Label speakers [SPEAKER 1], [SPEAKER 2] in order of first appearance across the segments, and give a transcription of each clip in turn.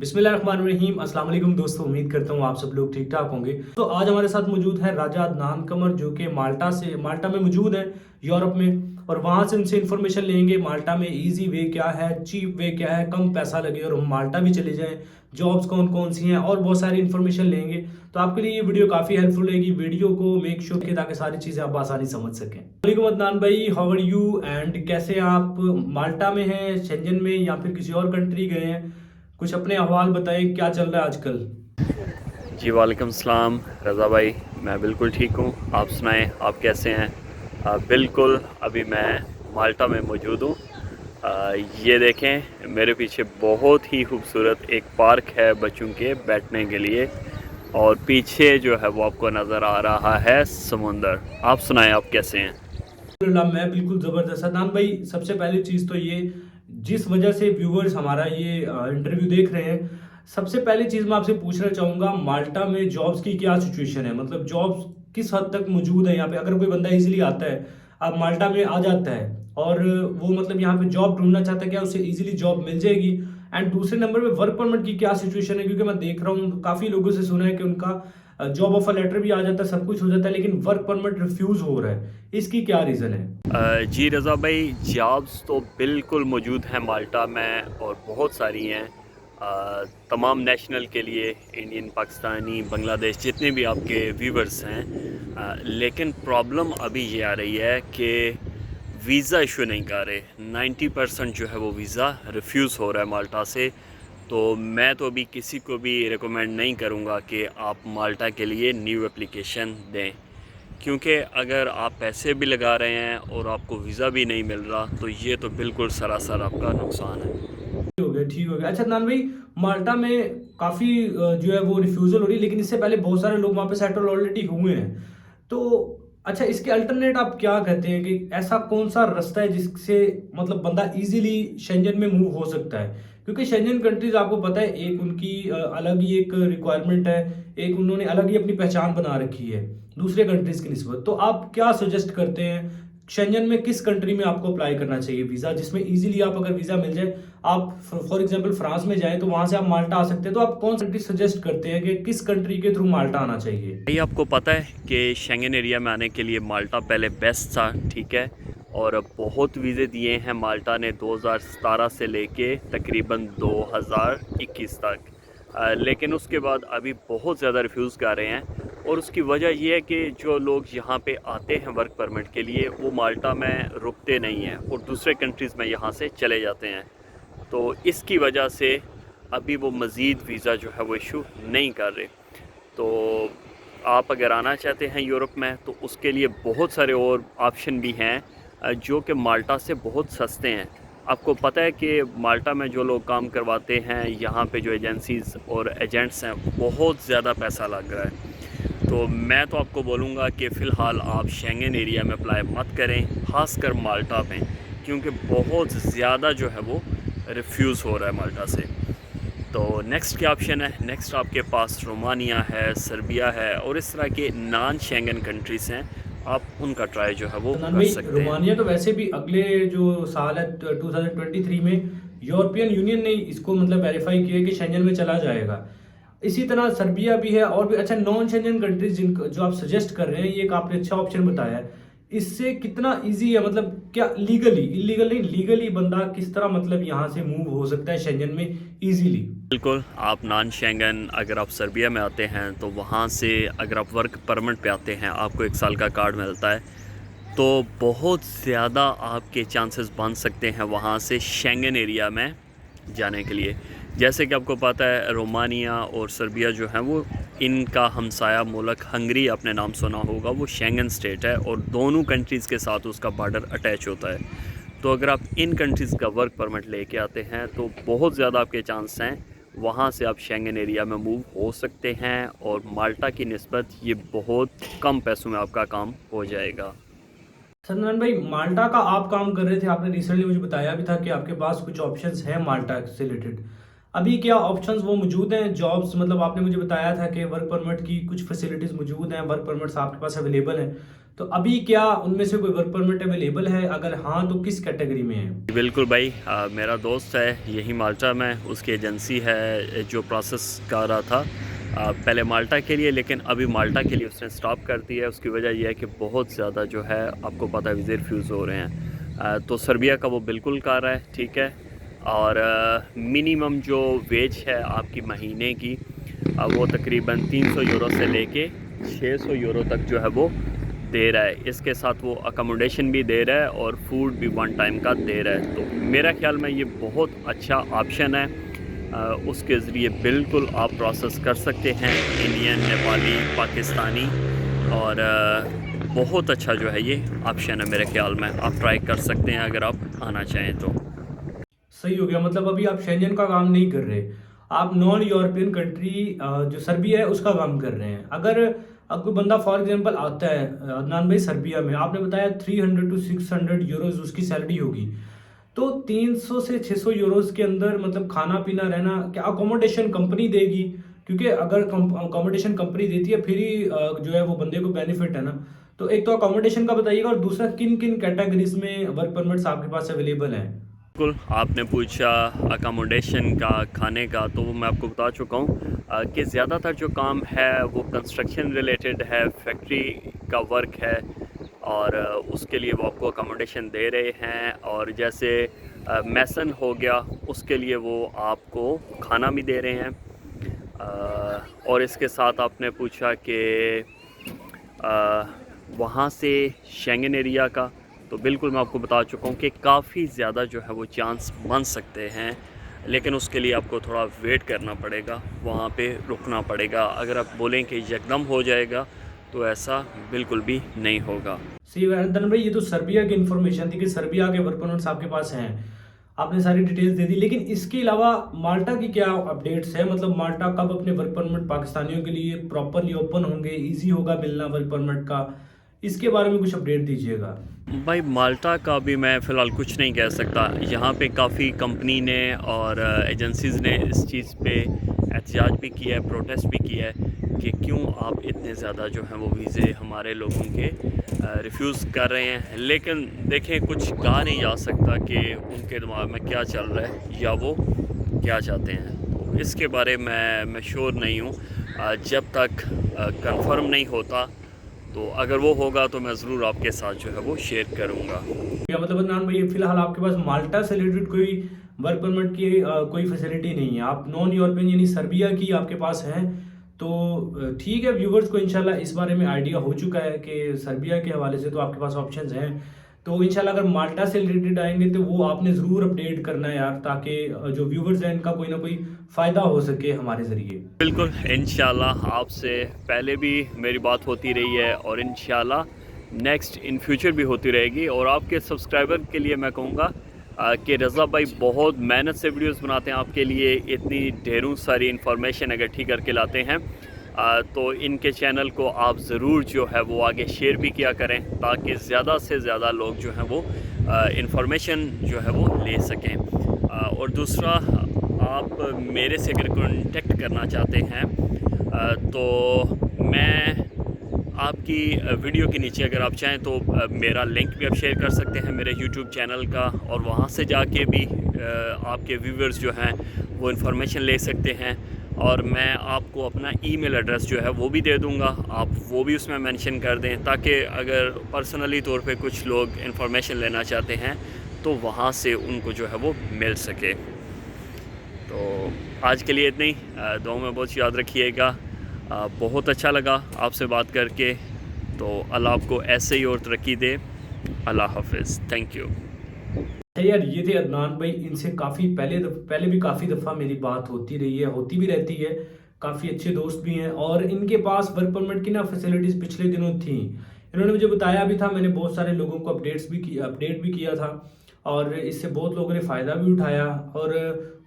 [SPEAKER 1] बिस्मिल्लाहिर्रहमानिर्रहीम। अस्सलाम वालेकुम दोस्तों, उम्मीद करता हूँ आप सब लोग ठीक ठाक होंगे। तो आज हमारे साथ मौजूद है राजा अदनान कमर, जो कि माल्टा में मौजूद है, यूरोप में। और वहाँ से उनसे इन्फॉर्मेशन लेंगे माल्टा में इजी वे क्या है, चीप वे क्या है, कम पैसा लगे और हम माल्टा भी चले जाएं, जॉब्स कौन कौन सी हैं और बहुत सारी इन्फॉर्मेशन लेंगे। तो आपके लिए ये वीडियो काफ़ी हेल्पफुल रहेगी। वीडियो को मेक श्योर कि ताकि सारी चीज़ें आप आसानी समझ सकें। वालेकुम अदनान भाई, हाउ आर यू एंड कैसे आप माल्टा में हैं, शेंजन में या फिर किसी और कंट्री गए हैं? कुछ अपने अहवाल बताएं, क्या चल रहा है आजकल?
[SPEAKER 2] जी वालेकुम सलाम रज़ा भाई, मैं बिल्कुल ठीक हूँ। आप सुनाएं, आप कैसे हैं? बिल्कुल, अभी मैं माल्टा में मौजूद हूँ। ये देखें मेरे पीछे बहुत ही खूबसूरत एक पार्क है बच्चों के बैठने के लिए, और पीछे जो है वो आपको नज़र आ रहा है समुंदर। आप सुनाएं, आप कैसे हैं?
[SPEAKER 1] अल्हम्दुलिल्लाह, मैं बिल्कुल ज़बरदस्त। अदनान भाई, सबसे पहली चीज़ तो ये, जिस वजह से व्यूवर्स हमारा ये इंटरव्यू देख रहे हैं, सबसे पहली चीज़ मैं आपसे पूछना चाहूँगा, माल्टा में जॉब्स की क्या सिचुएशन है? मतलब जॉब्स किस हद तक मौजूद है यहाँ पे? अगर कोई बंदा इजीली आता है, अब माल्टा में आ जाता है और वो मतलब यहाँ पे जॉब ढूंढना चाहता है, क्या उसे इजीली जॉब मिल जाएगी? एंड दूसरे नंबर पे वर्क परमिट की क्या सिचुएशन है? क्योंकि मैं देख रहा हूँ काफ़ी लोगों से सुना है कि उनका जॉब ऑफर लेटर भी आ जाता है, सब कुछ हो जाता है, लेकिन वर्क परमिट रिफ्यूज हो रहा है। इसकी क्या रीज़न है?
[SPEAKER 2] जी रज़ा भाई, जॉब्स तो बिल्कुल मौजूद हैं माल्टा में, और बहुत सारी हैं। तमाम नेशनल के लिए, इंडियन, पाकिस्तानी, बांग्लादेश, जितने भी आपके व्यूवर्स हैं। लेकिन प्रॉब्लम अभी ये आ रही है कि वीज़ा इशू नहीं कर रहे। 90% जो है वो वीज़ा रिफ्यूज़ हो रहा है माल्टा से। तो मैं तो अभी किसी को भी रिकमेंड नहीं करूँगा कि आप माल्टा के लिए न्यू एप्लीकेशन दें, क्योंकि अगर आप पैसे भी लगा रहे हैं और आपको वीज़ा भी नहीं मिल रहा, तो ये तो बिल्कुल सरासर आपका नुकसान है।
[SPEAKER 1] हो गया, ठीक हो गया। अच्छा अदनान भाई, माल्टा में काफ़ी जो है वो रिफ्यूज़ल हो रही है, लेकिन इससे पहले बहुत सारे लोग वहाँ पे सेटल ऑलरेडी हुए हैं। तो अच्छा, इसके अल्टरनेट आप क्या कहते हैं कि ऐसा कौन-सा रास्ता है जिससे मतलब बंदा ईज़िली शेंजन में मूव हो सकता है? क्योंकि शेंजन कंट्रीज़ आपको पता है, एक उनकी अलग ही एक रिक्वायरमेंट है, एक उन्होंने अलग ही अपनी पहचान बना रखी है दूसरे कंट्रीज़ की निस्बत। तो आप क्या सजेस्ट करते हैं, शेंजन में किस कंट्री में आपको अप्लाई करना चाहिए वीज़ा, जिसमें ईज़िली आप अगर वीज़ा मिल जाए, आप फॉर एग्जांपल फ्रांस में जाएं तो वहां से आप माल्टा आ सकते हैं, तो आप कौन सी कंट्री सजेस्ट करते हैं कि किस कंट्री के थ्रू माल्टा आना चाहिए?
[SPEAKER 2] भाई, आपको पता है कि शेंगन एरिया में आने के लिए माल्टा पहले बेस्ट था, ठीक है। और बहुत वीज़े दिए हैं माल्टा ने 2017 से लेके तकरीबन 2021 तक। लेकिन उसके बाद अभी बहुत ज़्यादा रिफ्यूज़ कर रहे हैं, और उसकी वजह यह है कि जो लोग यहाँ पे आते हैं वर्क परमिट के लिए, वो माल्टा में रुकते नहीं हैं और दूसरे कंट्रीज़ में यहाँ से चले जाते हैं। तो इसकी वजह से अभी वो मज़ीद वीज़ा जो है वो इशू नहीं कर रहे। तो आप अगर आना चाहते हैं यूरोप में, तो उसके लिए बहुत सारे और ऑप्शन भी हैं, जो कि माल्टा से बहुत सस्ते हैं। आपको पता है कि माल्टा में जो लोग काम करवाते हैं, यहाँ पे जो एजेंसीज़ और एजेंट्स हैं, बहुत ज़्यादा पैसा लग रहा है। तो मैं तो आपको बोलूँगा कि फ़िलहाल आप शेंगन एरिया में अप्लाई मत करें, ख़ासकर माल्टा में, क्योंकि बहुत ज़्यादा जो है वो रिफ्यूज़ हो रहा है माल्टा से। तो नेक्स्ट क्या ऑप्शन है? नेक्स्ट आपके पास रोमानिया है, सर्बिया है, और इस तरह के नॉन शेंगन कंट्रीज़ हैं। आप उनका ट्राई जो है वो
[SPEAKER 1] अदनान
[SPEAKER 2] कर
[SPEAKER 1] भाई,
[SPEAKER 2] सकते हैं।
[SPEAKER 1] रोमानिया तो वैसे भी अगले जो साल है 2023 में यूरोपियन यूनियन ने इसको मतलब वेरीफाई किया कि शेंजन में चला जाएगा। इसी तरह सर्बिया भी है और भी। अच्छा, नॉन शेंजन कंट्रीज जिनको जो आप सजेस्ट कर रहे हैं, ये एक आपने अच्छा ऑप्शन बताया है। इससे कितना इजी है, मतलब क्या लीगली, इलीगल नहीं, लीगली बंदा किस तरह मतलब यहाँ से मूव हो सकता है शेंजन में इजीली?
[SPEAKER 2] बिल्कुल, आप नॉन शेंगन अगर आप सर्बिया में आते हैं, तो वहाँ से अगर आप वर्क परमिट पे आते हैं, आपको 1 साल का कार्ड मिलता है। तो बहुत ज़्यादा आपके चांसेस बन सकते हैं वहाँ से शेंगन एरिया में जाने के लिए। जैसे कि आपको पता है, रोमानिया और सर्बिया जो हैं वो इनका हमसाया मुल्क, हंगरी आपने नाम सुना होगा, वो शेंगन स्टेट है, और दोनों कंट्रीज़ के साथ उसका बॉर्डर अटैच होता है। तो अगर आप इन कंट्रीज़ का वर्क परमिट लेके आते हैं, तो बहुत ज़्यादा आपके चांस हैं वहाँ से आप शेंगन एरिया में मूव हो सकते हैं, और माल्टा की निस्बत ये बहुत कम पैसों में आपका काम हो जाएगा।
[SPEAKER 1] सदनान भाई, माल्टा का आप काम कर रहे थे, आपने रिसेंटली मुझे बताया भी था कि आपके पास कुछ ऑप्शंस हैं माल्टा से रिलेटेड। अभी क्या ऑप्शंस वो मौजूद हैं जॉब्स? मतलब आपने मुझे बताया था कि वर्क परमिट की कुछ फैसिलिटीज़ मौजूद हैं, वर्क परमिट्स आपके पास अवेलेबल हैं। तो अभी क्या उनमें से कोई वर्क परमिट अवेलेबल है? अगर हाँ तो किस कैटेगरी में है?
[SPEAKER 2] बिल्कुल भाई, मेरा दोस्त है यही माल्टा में, उसकी एजेंसी है जो प्रोसेस कर रहा था पहले माल्टा के लिए, लेकिन अभी माल्टा के लिए उसने स्टॉप कर दिया है। उसकी वजह यह है कि बहुत ज़्यादा जो है आपको पता है वीज़े रिफ्यूज़ हो रहे हैं। तो सर्बिया का वो बिल्कुल कर रहा है, ठीक है। और मिनिमम जो वेज है आपकी महीने की वो तकरीबन 300 यूरो से लेके 600 यूरो तक जो है वो दे रहा है। इसके साथ वो अकोमोडेशन भी दे रहा है और फूड भी वन टाइम का दे रहा है। तो मेरा ख्याल में ये बहुत अच्छा ऑप्शन है। उसके ज़रिए बिल्कुल आप प्रोसेस कर सकते हैं, इंडियन, नेपाली, पाकिस्तानी, और बहुत अच्छा जो है ये ऑप्शन है मेरे ख्याल में। आप ट्राई कर सकते हैं अगर आप आना चाहें तो।
[SPEAKER 1] सही हो गया, मतलब अभी आप शेंजन का काम नहीं कर रहे, आप नॉन यूरोपियन कंट्री जो सर्बिया है उसका काम कर रहे हैं। अगर अब कोई बंदा फॉर एग्जांपल आता है अदनान भाई सर्बिया में, आपने बताया 300 टू 600 यूरोज उसकी सैलरी होगी, तो 300 से 600 यूरोज के अंदर मतलब खाना पीना रहना, क्या अकोमोडेशन कंपनी देगी? क्योंकि अगर अकोमोडेशन कंपनी देती है फिर ही जो है वो बंदे को बेनिफिट है ना। तो एक तो अकोमोडेशन का बताइएगा, और दूसरा किन किन कैटेगरीज में वर्क परमिट्स आपके पास अवेलेबल हैं?
[SPEAKER 2] बिल्कुल, आपने पूछा अकोमोडेशन का, खाने का, तो वो मैं आपको बता चुका हूँ कि ज़्यादातर जो काम है वो कंस्ट्रक्शन रिलेटेड है, फैक्ट्री का वर्क है, और उसके लिए वो आपको अकोमोडेशन दे रहे हैं। और जैसे मैसन हो गया, उसके लिए वो आपको खाना भी दे रहे हैं। और इसके साथ आपने पूछा कि वहाँ से शेंगन एरिया का, तो बिल्कुल मैं आपको बता चुका हूँ कि काफ़ी ज़्यादा जो है वो चांस बन सकते हैं, लेकिन उसके लिए आपको थोड़ा वेट करना पड़ेगा, वहाँ पे रुकना पड़ेगा। अगर आप बोलें कि यकदम हो जाएगा तो ऐसा बिल्कुल भी नहीं होगा।
[SPEAKER 1] सी वर्धन भाई, ये तो सर्बिया की इन्फॉर्मेशन थी कि सर्बिया के वर्क परमिट्स आपके पास हैं, आपने सारी डिटेल्स दे दी। लेकिन इसके अलावा माल्टा की क्या अपडेट्स है? मतलब माल्टा कब अपने वर्क परमिट पाकिस्तानियों के लिए प्रॉपरली ओपन होंगे, इजी होगा मिलना वर्क परमिट का? इसके बारे में कुछ अपडेट दीजिएगा।
[SPEAKER 2] भाई माल्टा का भी मैं फ़िलहाल कुछ नहीं कह सकता। यहाँ पे काफ़ी कंपनी ने और एजेंसीज़ ने इस चीज़ पे एहतजाज भी किया है, प्रोटेस्ट भी किया है कि क्यों आप इतने ज़्यादा जो हैं वो वीज़े हमारे लोगों के रिफ्यूज़ कर रहे हैं। लेकिन देखें, कुछ कहा नहीं जा सकता कि उनके दिमाग में क्या चल रहा है या वो क्या चाहते हैं। तो इसके बारे में मैं श्योर नहीं हूँ। जब तक कंफर्म नहीं होता, तो अगर वो होगा तो मैं ज़रूर आपके साथ जो है वो शेयर करूँगा।
[SPEAKER 1] क्या मतलब अदनान भाई, फिलहाल आपके पास माल्टा से रिलेटेड कोई वर्क परमिट की कोई फैसिलिटी नहीं है, आप नॉन यूरोपियन यानी सर्बिया की आपके पास है? तो ठीक है, व्यूवर्स को इंशाल्लाह इस बारे में आइडिया हो चुका है कि सर्बिया के हवाले से तो आपके पास ऑप्शंस हैं। तो इंशाल्लाह अगर माल्टा से रिलेटेड आएंगे तो वो आपने ज़रूर अपडेट करना है यार, ताकि जो व्यूवर्स हैं इनका कोई ना कोई फ़ायदा हो सके हमारे ज़रिए।
[SPEAKER 2] बिल्कुल, इंशाल्लाह आपसे पहले भी मेरी बात होती रही है और इंशाल्लाह नेक्स्ट इन फ्यूचर भी होती रहेगी। और आपके सब्सक्राइबर के लिए मैं कहूँगा कि रज़ा भाई बहुत मेहनत से वीडियोस बनाते हैं आपके लिए, इतनी ढेरों सारी इन्फॉर्मेशन इकट्ठी करके लाते हैं। तो इनके चैनल को आप ज़रूर जो है वो आगे शेयर भी किया करें, ताकि ज़्यादा से ज़्यादा लोग जो हैं वो इन्फॉर्मेशन जो है वो ले सकें। और दूसरा, आप मेरे से अगर कॉन्टेक्ट करना चाहते हैं तो मैं आपकी वीडियो के नीचे अगर आप चाहें तो मेरा लिंक भी आप शेयर कर सकते हैं मेरे यूट्यूब चैनल का, और वहाँ से जाके भी आपके व्यूवर्स जो हैं वो इन्फॉर्मेशन ले सकते हैं। और मैं आपको अपना ईमेल एड्रेस जो है वो भी दे दूँगा, आप वो भी उसमें मेंशन कर दें, ताकि अगर पर्सनली तौर पे कुछ लोग इन्फॉर्मेशन लेना चाहते हैं तो वहाँ से उनको जो है वो मिल सके। तो आज के लिए इतना ही, दुआ में बहुत याद रखिएगा। बहुत अच्छा लगा आपसे बात करके, तो अल्लाह आपको ऐसे ही और तरक्की दे। अल्लाह हाफ़िज़, थैंक यू।
[SPEAKER 1] यार ये थे अदनान भाई, इनसे काफ़ी पहले भी काफ़ी दफ़ा मेरी बात होती रही है, होती भी रहती है, काफ़ी अच्छे दोस्त भी हैं, और इनके पास वर्क परमिट की ना फैसिलिटीज़ पिछले दिनों थी। इन्होंने मुझे बताया भी था, मैंने बहुत सारे लोगों को अपडेट भी किया था, और इससे बहुत लोगों ने फ़ायदा भी उठाया। और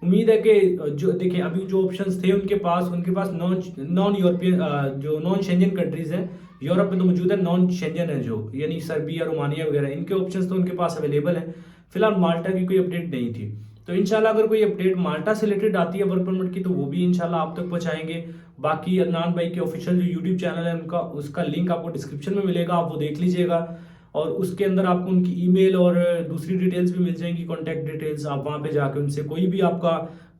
[SPEAKER 1] उम्मीद है कि जो देखिए अभी जो ऑप्शंस थे उनके पास नॉन यूरोपियन जो नॉन शेंजन कंट्रीज़ हैं, यूरोप में तो मौजूद है, नॉन शेंजन है जो यानी सर्बिया, रोमानिया वगैरह, इनके ऑप्शंस तो उनके पास अवेलेबल हैं। फिलहाल माल्टा की कोई अपडेट नहीं थी। तो इंशाल्लाह अगर कोई अपडेट माल्टा से रिलेटेड आती है वर्क परमिट की, तो वो भी इंशाल्लाह आप तक पहुंचाएंगे। बाकी अदनान भाई के ऑफिशियल जो यूट्यूब चैनल है उनका, उसका लिंक आपको डिस्क्रिप्शन में मिलेगा, आप वो देख लीजिएगा। और उसके अंदर आपको उनकी ईमेल और दूसरी डिटेल्स भी मिल जाएंगी, कॉन्टैक्ट डिटेल्स। आप वहाँ पे जाके उनसे कोई भी आपका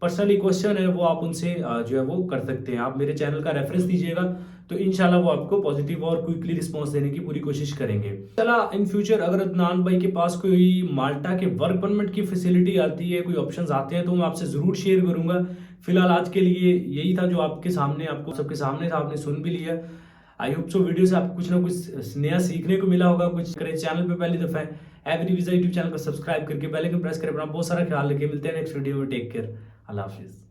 [SPEAKER 1] पर्सनली क्वेश्चन है वो आप उनसे जो है वो कर सकते हैं। आप मेरे चैनल का रेफरेंस दीजिएगा, तो इंशाल्लाह वो आपको पॉजिटिव और क्विकली रिस्पांस देने की पूरी कोशिश करेंगे। चला इन फ्यूचर अगर अदनान भाई के पास कोई माल्टा के वर्क परमिट की फैसिलिटी आती है, कोई ऑप्शंस आते हैं, तो मैं आपसे ज़रूर शेयर करूंगा। फिलहाल आज के लिए यही था जो आपके सामने, आपको सबके सामने था, आपने सुन भी लिया। आई होप सो वीडियो से आपको कुछ ना कुछ नया सीखने को मिला होगा। कुछ करें, चैनल पे पहली दफ़ा है एवरी वीज़ा यूट्यूब चैनल को सब्सक्राइब करके बेल आइकन प्रेस करें। अपना बहुत सारा ख्याल रखें, मिलते हैं नेक्स्ट वीडियो में। टेक केयर, अल्लाह हाफिज़।